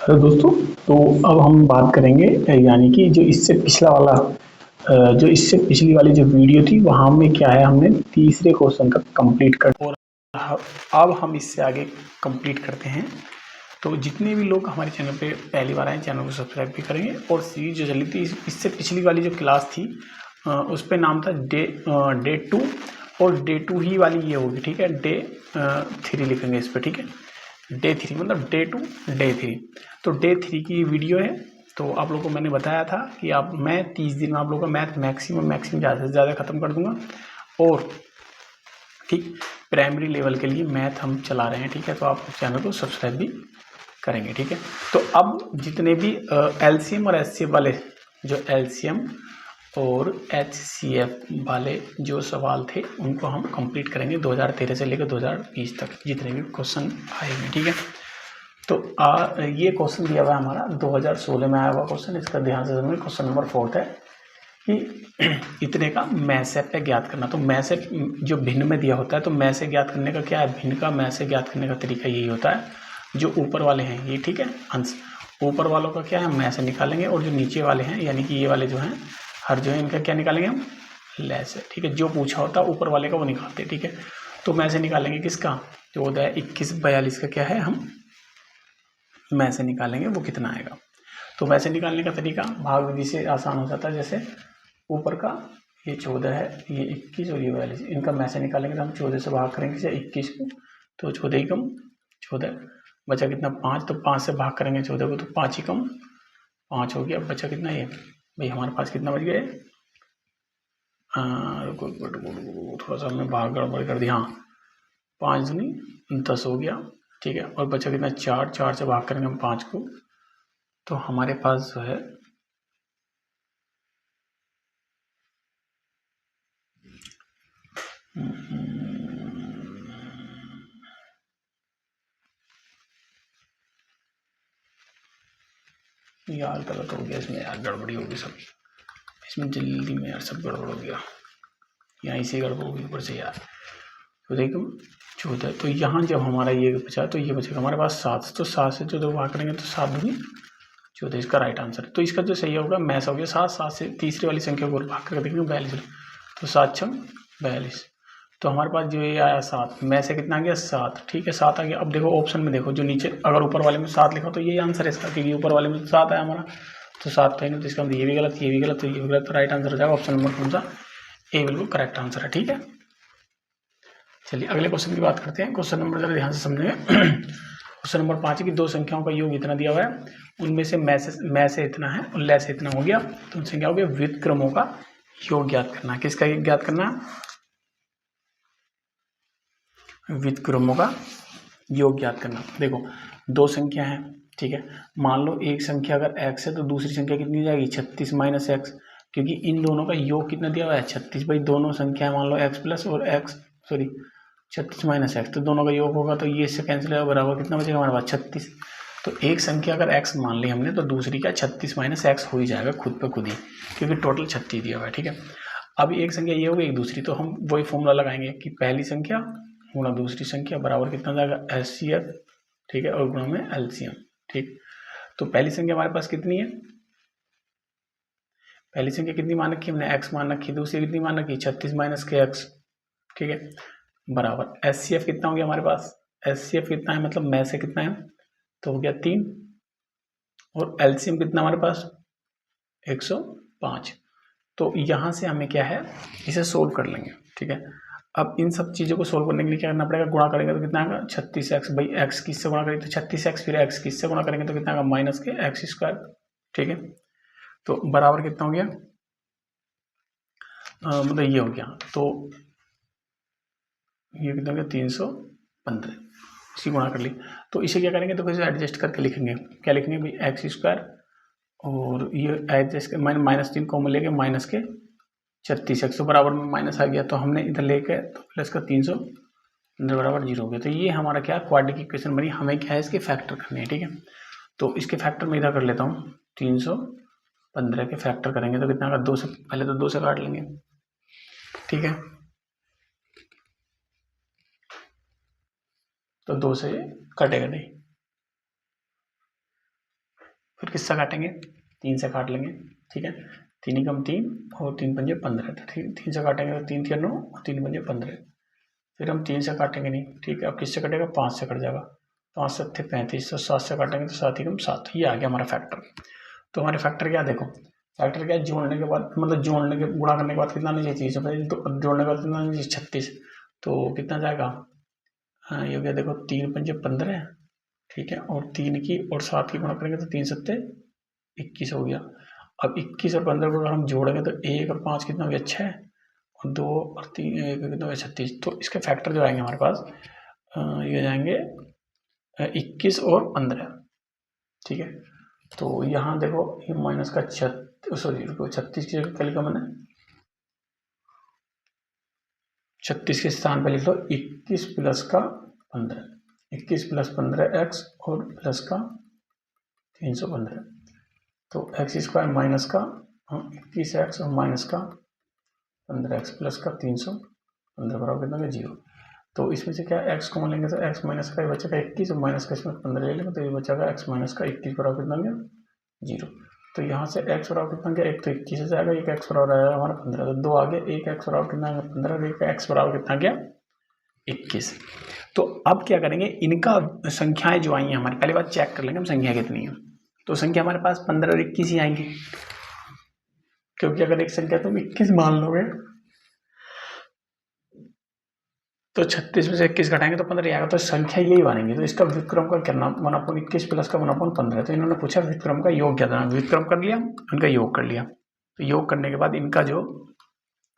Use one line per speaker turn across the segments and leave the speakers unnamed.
Hello दोस्तों। तो अब हम बात करेंगे यानी कि जो इससे पिछली वाली जो वीडियो थी वहाँ में क्या है, हमने तीसरे क्वेश्चन का कंप्लीट कर और अब हम इससे आगे कंप्लीट करते हैं। तो जितने भी लोग हमारे चैनल पे पहली बार आए चैनल को सब्सक्राइब भी करेंगे। और सीरीज जो चली थी इससे पिछली वाली जो क्लास थी उस पे नाम था डे 2 और डे 2 ही वाली ये होगी, ठीक है। डे 3 लिखेंगे इस पर, ठीक है। डे 3 मतलब डे 2 डे 3। तो डे 3 की वीडियो है। तो आप लोगों को मैंने बताया था कि मैं 30 दिन में आप लोगों का मैथ मैक्सिमम ज़्यादा से ज़्यादा ख़त्म कर दूंगा। और ठीक प्राइमरी लेवल के लिए मैथ हम चला रहे हैं, ठीक है। तो आप चैनल को सब्सक्राइब भी करेंगे, ठीक है। तो अब जितने भी एलसीएम और एचसीएफ वाले, जो एलसीएम और एचसीएफ वाले जो सवाल थे उनको हम कंप्लीट करेंगे 2013 से लेकर 2020 तक जितने भी क्वेश्चन आएंगे, ठीक है। तो ये क्वेश्चन दिया हुआ है हमारा 2016 में आया हुआ क्वेश्चन। इसका ध्यान से समझिए। क्वेश्चन नंबर 4 है कि इतने का मैसेप है ज्ञात करना। तो मैसेप जो भिन्न में दिया होता है, तो मैसे ज्ञात करने का क्या है, भिन्न का मैसे ज्ञात करने का तरीका यही होता है। जो ऊपर वाले हैं ये, ठीक है, अंश ऊपर वालों का क्या है, मैसे निकालेंगे। और जो नीचे वाले हैं यानी कि ये वाले जो हैं हर जो है इनका क्या निकालेंगे हम, लेस है, ठीक है। जो पूछा होता है ऊपर वाले का वो निकालते हैं, ठीक है। तो मैसे निकालेंगे किसका, 14, 21, 42 का क्या है, हम मैसे निकालेंगे वो कितना आएगा। तो मैसे निकालने का तरीका भाग विधि से आसान हो जाता है। जैसे ऊपर का ये 14 है, ये 21 और ये 42, इनका मैसे निकालेंगे तो हम 14 से भाग करेंगे जैसे 21 को, तो 14 ही कम 14 बचा कितना 5, तो 5 से भाग करेंगे 14 को तो 5 ही कम 5 हो गया। बचा कितना ये भाई, हमारे पास कितना बच गया, थोड़ा सा हमने भाग गड़बड़ कर दिया। हाँ, 5 दूनी 10 हो गया, ठीक है। और बचा कितना 4, 4 से भाग करेंगे हम 5 को, तो हमारे पास जो है यार गलत हो गया इसमें, यार गड़बड़ी होगी सब इसमें, जल्दी में यार सब गड़बड़ हो गया, यहाँ से गड़बड़ होगी ऊपर से यार। तो देखो 14, तो यहाँ जब हमारा ये बचा तो ये बचेगा हमारे पास 7, तो 7 से 14 भाग करेंगे तो 7 दूनी 14, इसका राइट आंसर। तो इसका जो सही होगा मैथ हो गया 7, 7 से तीसरी वाली संख्या को भाग करके देखेंगे 42, तो 7 छम 42। तो हमारे पास जो ये आया 7, में से कितना आ गया 7, ठीक है 7 आ गया। अब देखो ऑप्शन में देखो जो नीचे, अगर ऊपर वाले में 7 लिखा तो ये आंसर है इसका, क्योंकि ऊपर वाले में तो 7 आया हमारा, तो 7 तो नहीं, तो इसका मतलब ये भी गलत, ये भी गलत, तो ये भी गलत, तो राइट आंसर हो जाएगा ऑप्शन नंबर कौन सा, ए बिल्कुल करेक्ट आंसर है, ठीक है। चलिए अगले क्वेश्चन की बात करते हैं। क्वेश्चन नंबर जरा ध्यान से समझेंगे। क्वेश्चन नंबर 5 की दो संख्याओं का योग इतना दिया हुआ है, उनमें से मैं से इतना है और ले से इतना हो गया, तो उनसे क्या हो गया, व्युत्क्रमों का योग ज्ञात करना। किसका ज्ञात करना, व्युत्क्रमों का योग ज्ञात करना। देखो दो संख्या है, ठीक है। मान लो एक संख्या अगर x है तो दूसरी संख्या कितनी हो जाएगी 36 माइनस एक्स, क्योंकि इन दोनों का योग कितना दिया हुआ है 36। भाई दोनों संख्या मान लो x प्लस और x, सॉरी 36 माइनस एक्स, तो दोनों का योग होगा तो ये इससे कैंसिल होगा, बराबर कितना बचेगा हमारे पास 36। तो एक संख्या अगर x मान ली हमने तो दूसरी का 36 माइनस एक्स हो ही जाएगा खुद पे खुद ही, क्योंकि टोटल 36 दिया हुआ है, ठीक है। अब एक संख्या ये होगी एक दूसरी, तो हम वही फॉर्मूला लगाएंगे कि पहली संख्या गुणा दूसरी संख्या बराबर कितना जाएगा एचसीएफ, ठीक है, और गुणा में एलसीएम, ठीक। तो पहली संख्या हमारे पास कितनी है, पहली संख्या कितनी मान रखी हमने x मान रखी, दूसरी कितनी मान रखी 36 माइनस के एक्स, ठीक है, बराबर एचसीएफ कितना हो गया हमारे पास, एचसीएफ कितना है मतलब में से कितना है, तो हो गया 3, और एलसीएम कितना हमारे पास 105। तो यहाँ से हमें क्या है, इसे सोल्व कर लेंगे, ठीक है। अब इन सब चीज़ों को सोल्व करने के लिए क्या करना पड़ेगा, गुणा करेंगे तो कितना आएगा 36x, भाई x किससे गुणा करेंगे तो 36x, फिर x किससे गुणा करेंगे तो कितना आएगा माइनस के एक्स स्क्वायर, ठीक है। तो बराबर कितना हो गया, मतलब ये हो गया, तो ये कितना हो गया 315, इसी गुणा कर ली। तो इसे क्या करेंगे, तो इसे एडजस्ट करके लिखेंगे, क्या लिखेंगे भाई एक्स स्क्वायर, और ये एडजस्ट -3 कॉमन लेके माइनस के 36x, तो बराबर में माइनस आ गया, तो हमने इधर लेके तो प्लस का 315 बराबर 0 हो गया। तो ये हमारा क्या क्वाड्रेटिक इक्वेशन बनी, हमें क्या है इसके फैक्टर करने हैं, ठीक है। तो इसके फैक्टर में इधर कर लेता हूँ, 315 के फैक्टर करेंगे तो कितना, अगर 2 से पहले तो 2 से काट लेंगे, ठीक है, तो 2 से कटेगा नहीं, फिर किससे काटेंगे, 3 से काट लेंगे, ठीक है। 3 कम 3 और 3 पंजे 15, तो 3 से काटेंगे तो 3 3 9 और 3 पंजे 15। फिर हम 3 से काटेंगे नहीं, ठीक है। अब किससे कटेगा, 5 से कट जाएगा, 5 7 35, तो 7 से काटेंगे तो 7 कम 7, ये आ गया हमारा फैक्टर। तो हमारे फैक्टर क्या, देखो फैक्टर क्या, जोड़ने के बाद मतलब जोड़ने के गुणा करने के बाद कितना आना चाहिए, जोड़ने के बाद कितना आना चाहिए, 36। तो कितना जाएगा, ये हो गया, देखो 3 पंजे 15, ठीक है, और 3 की और 7 की गुणा करेंगे तो 3 सत्ते 21 हो गया। अब 21 और 15 को अगर हम जोड़ेंगे तो 1 और 5 कितना हो गया, 6, और 2 और 3 कितना हो गया, 36। तो इसके फैक्टर जो आएंगे हमारे पास, ये जाएंगे 21 और 15, ठीक है। तो यहाँ देखो ये माइनस का 36 की जगह क्या लिखा मैंने, 36 के स्थान पे लिख लो 21 प्लस का 15, 21 प्लस 15 एक्स और प्लस का 315, तो एक्स स्क्वायर माइनस का 21 एक्स और माइनस का 15 एक्स प्लस का 315 बराबर कितना, 0। तो इसमें से क्या एक्स कॉमन लेंगे तो एक्स माइनस का बचेगा 21 और माइनस का इसमें 15 ले लेंगे तो ये बचेगा एक्स माइनस का 21 बराबर कितना गया, 0। तो यहाँ से एक्स बराबर कितना गया, एक तो 21 से जाएगा, एक एक्स बराबर आएगा हमारा 15, तो 2 आ गया, एक एक्स बराबर कितना गया 15 और एक एक्स बराबर कितना गया 21। तो अब क्या करेंगे, इनका संख्याएं जो आई हैं हमारी, पहली बात चेक कर लेंगे हम संख्या कितनी है। तो संख्या हमारे पास 15 और 21 ही आएंगे, क्योंकि अगर एक संख्या तुम 21 मान लोगे तो 36 में से 21 घटाएंगे तो 15 आएगा, तो संख्या यही बनेंगी। तो इसका व्युत्क्रम का करना 1/21 प्लस का 1/15। तो इन्होंने पूछा व्युत्क्रम का योग क्या था, व्युत्क्रम कर लिया, उनका योग कर लिया। तो योग करने के बाद इनका जो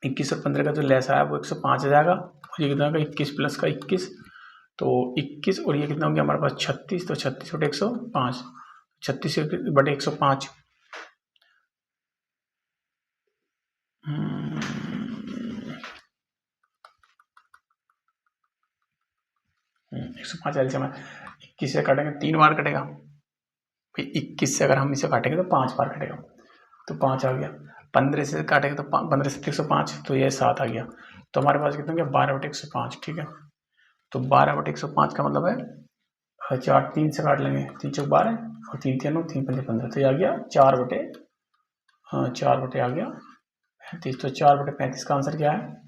21 और 15 का जो लेस आया वो 105 आ जाएगा, और ये कितना होगा 21 प्लस का 21, तो 21 और ये कितना हो गया हमारे पास 36, तो 36 बटे 105, 36 बटे 105 105 एलसीएम है। 21 से काटेंगे 3 बार कटेगा, 21 से अगर हम इसे काटेंगे तो 5 बार कटेगा, तो 5 आ गया। 15 से काटेंगे तो 15 से 105, तो ये 7 आ गया। तो हमारे पास कितना गया 12 बटे 105, ठीक है। तो 12 बटे 105 का मतलब है 4 3 से काट लेंगे, 3 चौक 12 और 3 3 9 3 5 15, तो ये आ गया 4 बटे आ गया 35। तो 4 बटे 35 का आंसर क्या है,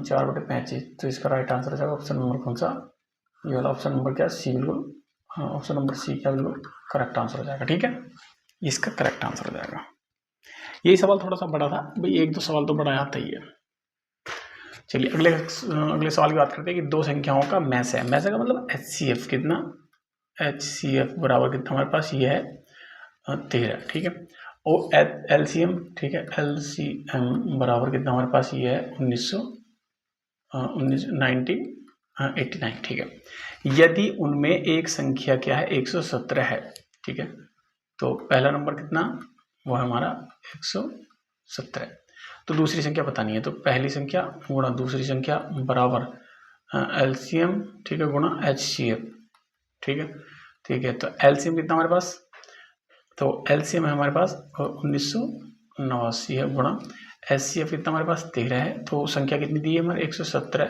4 बटे 35। तो इसका राइट आंसर हो जाएगा ऑप्शन नंबर कौन सा, ये वाला ऑप्शन नंबर क्या, सी, बिल्कुल हाँ, ऑप्शन नंबर सी क्या बिल्कुल करेक्ट आंसर हो जाएगा, ठीक है। इसका करेक्ट आंसर हो जाएगा। यही सवाल थोड़ा सा बड़ा था भाई, 1-2 सवाल तो बड़ा आता ही है। चलिए अगले सवाल की बात करते हैं कि दो संख्याओं का मैस है। मैस का मतलब HCF कितना, HCF बराबर कितना हमारे पास ये है 13, ठीक है। और LCM, ठीक है, LCM बराबर कितना हमारे पास ये है 1989, ठीक है। यदि उनमें एक संख्या क्या है 117 है, ठीक है। तो पहला नंबर कितना, वो है हमारा 117। तो दूसरी संख्या बतानी है, तो पहली संख्या गुणा दूसरी संख्या बराबर LCM, ठीक है, गुणा HCF, ठीक है। तो LCM कितना हमारे पास, तो LCM है हमारे पास 1989 है, गुणा HCF कितना हमारे पास 13 है। तो संख्या कितनी दी है हमारे 117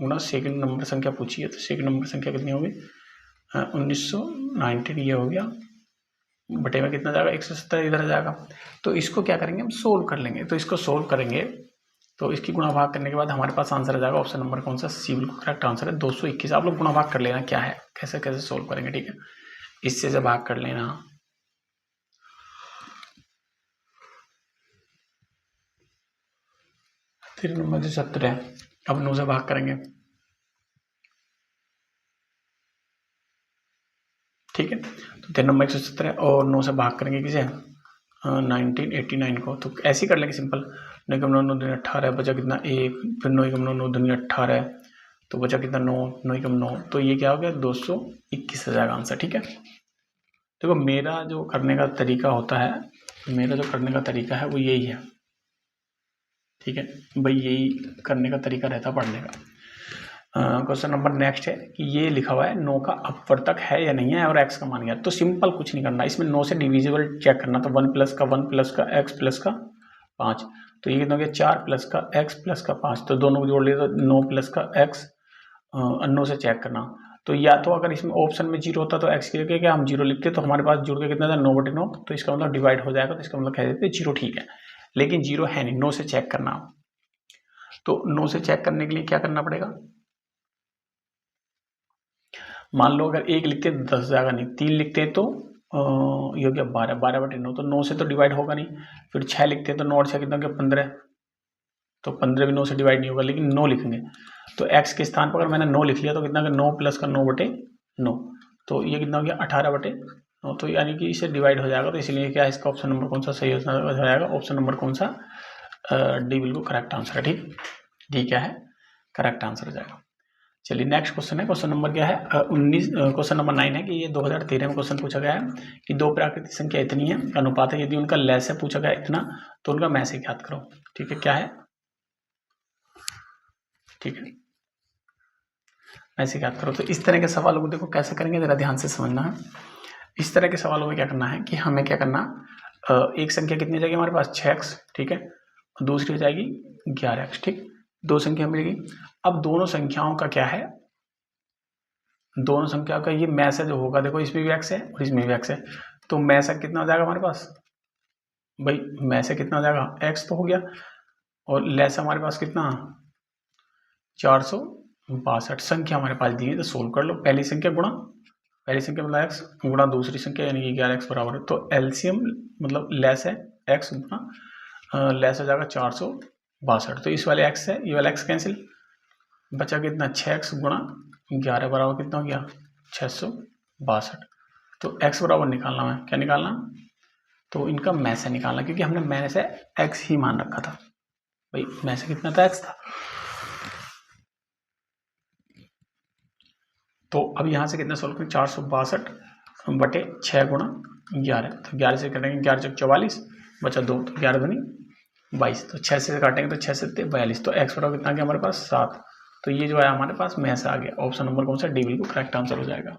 गुणा सेकंड नंबर संख्या पूछी है, तो सेकंड नंबर संख्या कितनी होगी 1990, ये हो गया, बटे में कितना जाएगा 117 इधर आ जाएगा। तो इसको क्या करेंगे हम सोल्व कर लेंगे। तो इसको सोल्व करेंगे तो इसकी गुणा भाग करने के बाद हमारे पास आंसर आ जाएगा ऑप्शन नंबर कौन सा, सी, बिल्कुल करेक्ट आंसर है 221। आप लोग गुणा भाग कर लेना क्या है, कैसे कैसे सोल्व करेंगे, ठीक है। इससे से भाग कर लेना, 3 नंबर से 17 है, अब 9 से भाग करेंगे, ठीक है। तो 3 नंबर 117 और 9 से भाग करेंगे किसे 1989 को। तो ऐसे कर लेंगे सिंपल, 9 कम 9 9 दूनी 18, बचा कितना 1, फिर 9 कम 9 9 दूनी 18, तो बचा कितना 9 9 कम 9, तो ये क्या हो गया 221 आ जाएगा आंसर, ठीक है। देखो मेरा जो करने का तरीका होता है, मेरा जो करने का तरीका है वो यही है, ठीक है भाई, यही करने का तरीका रहता पढ़ने का। क्वेश्चन नंबर नेक्स्ट है कि ये लिखा हुआ है 9 का अपवर्तक है या नहीं है और x का मान गया। तो सिंपल कुछ नहीं करना, इसमें 9 से डिविजिबल चेक करना। तो 1 प्लस का x प्लस का 5, तो ये कितना हो गया 4 प्लस का x प्लस का 5, तो दोनों को जोड़ लिया तो 9 प्लस का x 9 से चेक करना। तो या तो अगर इसमें ऑप्शन में 0 होता तो x की जगह क्या हम 0 लिखते, तो हमारे पास जुड़ के कितना था 9/9, तो इसका मतलब डिवाइड हो जाएगा, तो इसका मतलब कह देते 0 ठीक है, लेकिन 0 है नहीं, 9 से चेक करना। तो 9 से चेक करने के लिए क्या करना पड़ेगा, मान लो अगर 1 लिखते हैं तो 10 जाएगा नहीं, 3 लिखते हैं तो ये हो गया 12/9, तो 9 से तो डिवाइड होगा नहीं। फिर 6 लिखते हैं तो 9 और 6 कितना हो गया 15, तो 15 भी 9 से डिवाइड नहीं होगा, लेकिन 9 लिखेंगे तो x के स्थान पर अगर मैंने 9 लिख लिया तो कितना, 9 प्लस का 9/9, तो ये कितना हो गया 18/9, तो यानी कि इसे डिवाइड हो जाएगा। तो इसलिए क्या इसका ऑप्शन नंबर कौन सा सही हो जाएगा, ऑप्शन नंबर कौन सा, डी बिल्कुल करेक्ट आंसर है। ठीक, डी क्या है, करेक्ट आंसर हो जाएगा। चलिए नेक्स्ट क्वेश्चन है, क्वेश्चन नंबर क्या है 19, क्वेश्चन नंबर 9 है कि ये 2013 में क्वेश्चन पूछा गया है कि दो प्राकृतिक संख्या इतनी है अनुपात है, यदि उनका लेस है पूछा गया इतना, तो उनका मैसे ज्ञात करो। ठीक है, क्या है, ठीक है, ऐसे ज्ञात करो। तो इस तरह के सवालों को देखो कैसे करेंगे, जरा ध्यान से समझना है। इस तरह के सवालों में क्या करना है कि हमें क्या करना, एक संख्या कितनी जाएगी हमारे पास 6x, ठीक है, और दूसरी हो जाएगी 11x, ठीक, दो संख्या मिलेगी। अब दोनों संख्याओं का क्या है, दोनों संख्याओं का ये मैसा जो होगा, देखो इसमें भी x है और इसमें भी x है, तो मैसा कितना हो जाएगा हमारे पास, भाई मैसा कितना हो जाएगा x तो हो गया, और लेस हमारे पास कितना 462 संख्या हमारे पास दी है, तो सोल्व कर लो। पहली संख्या गुणा, पहली संख्या मतलब x गुणा दूसरी संख्या यानी कि 11x बराबर है, तो एलसीएम मतलब लेस है x गुणा लेस हो जाएगा 462, तो इस वाले x है, ये वाला x कैंसिल, बचा कितना 6x गुणा 11 बराबर कितना हो गया 662, तो x बराबर निकालना है, क्या निकालना, तो इनका मैसे निकालना, क्योंकि हमने मैसे x ही मान रखा था, भाई मैसे कितना था x था। तो अब यहाँ से कितना सोल्व करें, 462/6 गुणा 11, तो 11 से कटेंगे 11 चौक 44, बचा 2, तो 11 दूनी 22, तो 6 से काटेंगे तो 6 से 42, तो x बराबर कितना आ गया हमारे पास 7, तो ये जो है हमारे पास मैथ आ गया, ऑप्शन नंबर कौन सा, डी बिल्कुल करेक्ट आंसर हो जाएगा।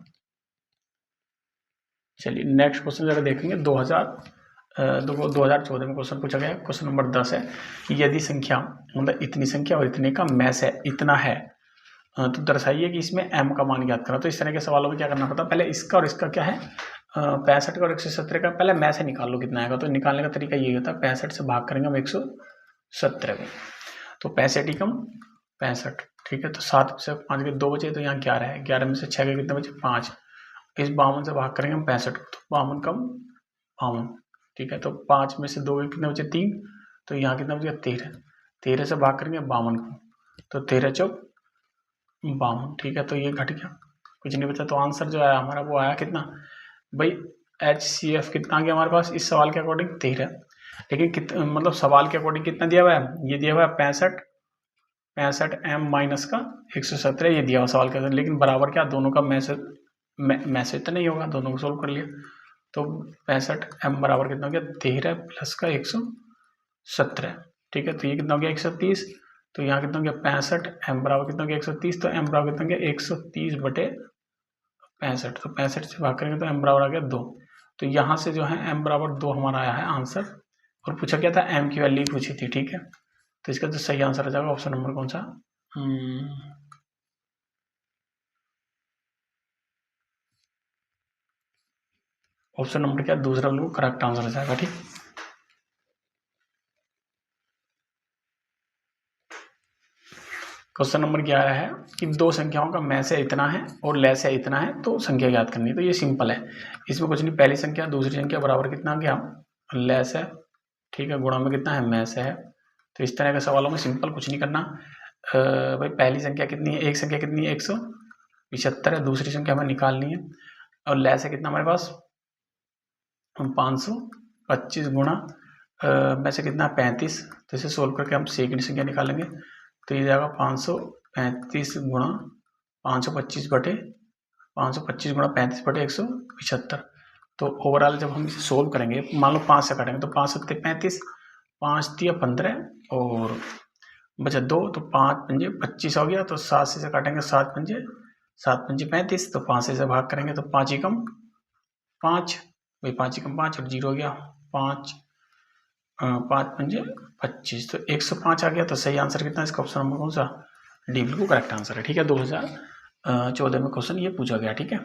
चलिए नेक्स्ट क्वेश्चन जरा देखेंगे, 2014 में क्वेश्चन पूछा गया है, क्वेश्चन नंबर 10 है कि यदि संख्या मतलब इतनी संख्या और इतने का मैथ है इतना है, तो दर्शाइए कि इसमें m का मान ज्ञात करा। तो इस तरह के सवालों में क्या करना पड़ता है, पहले इसका और इसका क्या है 65 का और 117 का पहले मैं से निकाल लो कितना आएगा, तो निकालने का तरीका ये होता है 65 से भाग करेंगे हम 117 को, तो 65 कम 65, ठीक है, तो 7 से 5 के 2 बचे, तो यहाँ 11 है, 11 में से 6 के कितने बचे 5, इस 52 से भाग करेंगे हम 65 को, तो 52 कम 52, ठीक है, तो 5 में से 2 के कितने बचे 3, तो यहाँ कितना बचेगा 13, 13 से भाग करेंगे 52 को, तो 13 चौक 52, ठीक है, तो ये घट गया, कुछ नहीं बचा, तो आंसर जो आया हमारा वो आया कितना, भाई HCF कितना आ गया हमारे पास इस सवाल के अकॉर्डिंग 13, लेकिन मतलब सवाल के अकॉर्डिंग कितना दिया हुआ है, ये दिया हुआ है 65 m माइनस का 117, ये दिया हुआ सवाल के अंदर, लेकिन बराबर क्या दोनों का मैसेज तो नहीं होगा, दोनों को सोल्व कर लिया, तो 65 m बराबर कितना हो गया 13 प्लस का 117, ठीक है, तो ये कितना हो गया 130, तो यहाँ कितना हो गया 65 m बराबर कितना हो गया 130, तो m बराबर कितना हो गया 130/65, तो 65 से भाग करेंगे तो m बराबर आ गया 2, तो यहाँ से जो है m बराबर 2 हमारा आया है आंसर, और पूछा क्या था m की वैल्यू पूछी थी, ठीक है, तो इसका तो सही आंसर आ जाएगा ऑप्शन नंबर कौन सा, ऑप्शन नंबर क्या दूसरा बिल्कुल करेक्ट आंसर आ जाएगा। ठीक, क्वेश्चन नंबर 11 है कि दो संख्याओं का मैस है इतना है और लेस है इतना है, तो संख्या ज्ञात करनी है, तो ये सिंपल है, इसमें कुछ नहीं, पहली संख्या दूसरी संख्या बराबर कितना आ गया लेस है, ठीक है, गुणा में कितना है मैस है, तो इस तरह के सवालों में सिंपल कुछ नहीं करना, भाई पहली संख्या कितनी है, एक संख्या कितनी है 175 है, दूसरी संख्या हमें निकालनी है, और लेस है कितना हमारे पास 525 गुणा में से कितना 35, तो इसे सोल्व करके हम सेकंड संख्या निकालेंगे, तो ये जाएगा 535 गुणा 525 गुणा 35/175, तो ओवरऑल जब हम इसे सोल्व करेंगे मान लो 5 से काटेंगे, तो 5 सत्ते 35, 5 तिया 15 और बचा 2, तो 5 पंजे 25 हो गया, तो 7 से काटेंगे 7 पंजे 35, तो 5 से भाग करेंगे तो 5 ही कम 5, भाई 5 ही कम 5 और 0 हो गया 5 पंजे 25, तो 105 आ गया, तो सही आंसर कितना इसका ऑप्शन नंबर कौन सा, डी बिल्कुल करेक्ट आंसर है। ठीक है, 14वें क्वेश्चन ये पूछा गया। ठीक है,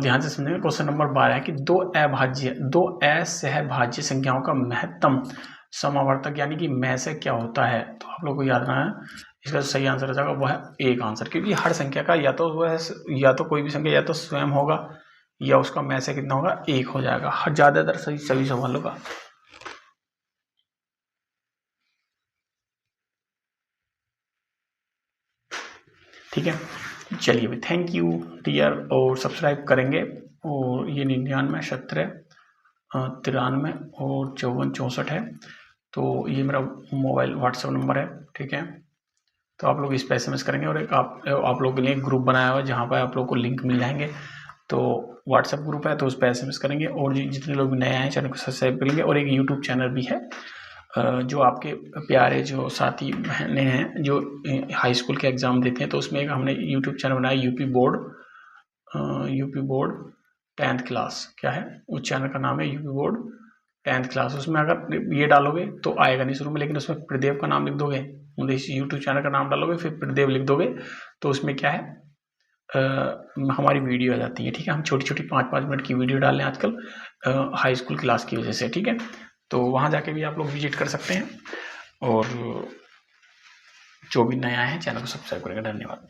ध्यान से समझेंगे। क्वेश्चन नंबर 12 है कि दो असहभाज्य संख्याओं का महत्तम समावर्तक यानी कि में से क्या होता है। तो आप लोग को याद रखना है, इसका जो सही आंसर हो जाएगा वो है एक आंसर, क्योंकि हर संख्या का या तो कोई भी संख्या या तो स्वयं होगा या उसका में से कितना होगा, एक हो जाएगा हर ज्यादातर सभी सवालों का। ठीक है, चलिए भाई, थैंक यू डियर, और सब्सक्राइब करेंगे। और ये 99 17 93 और 54 64 है। तो ये मेरा मोबाइल व्हाट्सएप नंबर है। ठीक है, तो आप लोग इस पर SMS करेंगे, और एक आप लोगों के लिए एक ग्रुप बनाया हुआ है जहाँ पर आप लोग को लिंक मिल जाएंगे। तो व्हाट्सएप ग्रुप है, तो उस पर SMS करेंगे, और जितने लोग नए आए चैनल को सब्सक्राइब करेंगे। और एक यूट्यूब चैनल भी है, जो आपके प्यारे जो साथी बहनें हैं जो हाई स्कूल के एग्ज़ाम देते हैं, तो उसमें एक हमने यूट्यूब चैनल बनाया, यूपी बोर्ड 10th क्लास। क्या है उस चैनल का नाम है, यूपी बोर्ड 10th क्लास। उसमें अगर ये डालोगे तो आएगा नहीं शुरू में, लेकिन उसमें प्रदेव का नाम लिख दोगे, इस यूट्यूब चैनल का नाम डालोगे फिर प्रदेव लिख दोगे, तो उसमें क्या है हमारी वीडियो आ जाती है। ठीक है, हम छोटी छोटी 5-5 मिनट की वीडियो डाल रहे हैं आजकल हाई स्कूल क्लास की वजह से। ठीक है, तो वहाँ जाके भी आप लोग विजिट कर सकते हैं, और जो भी नया है चैनल को सब्सक्राइब करेंगे। धन्यवाद।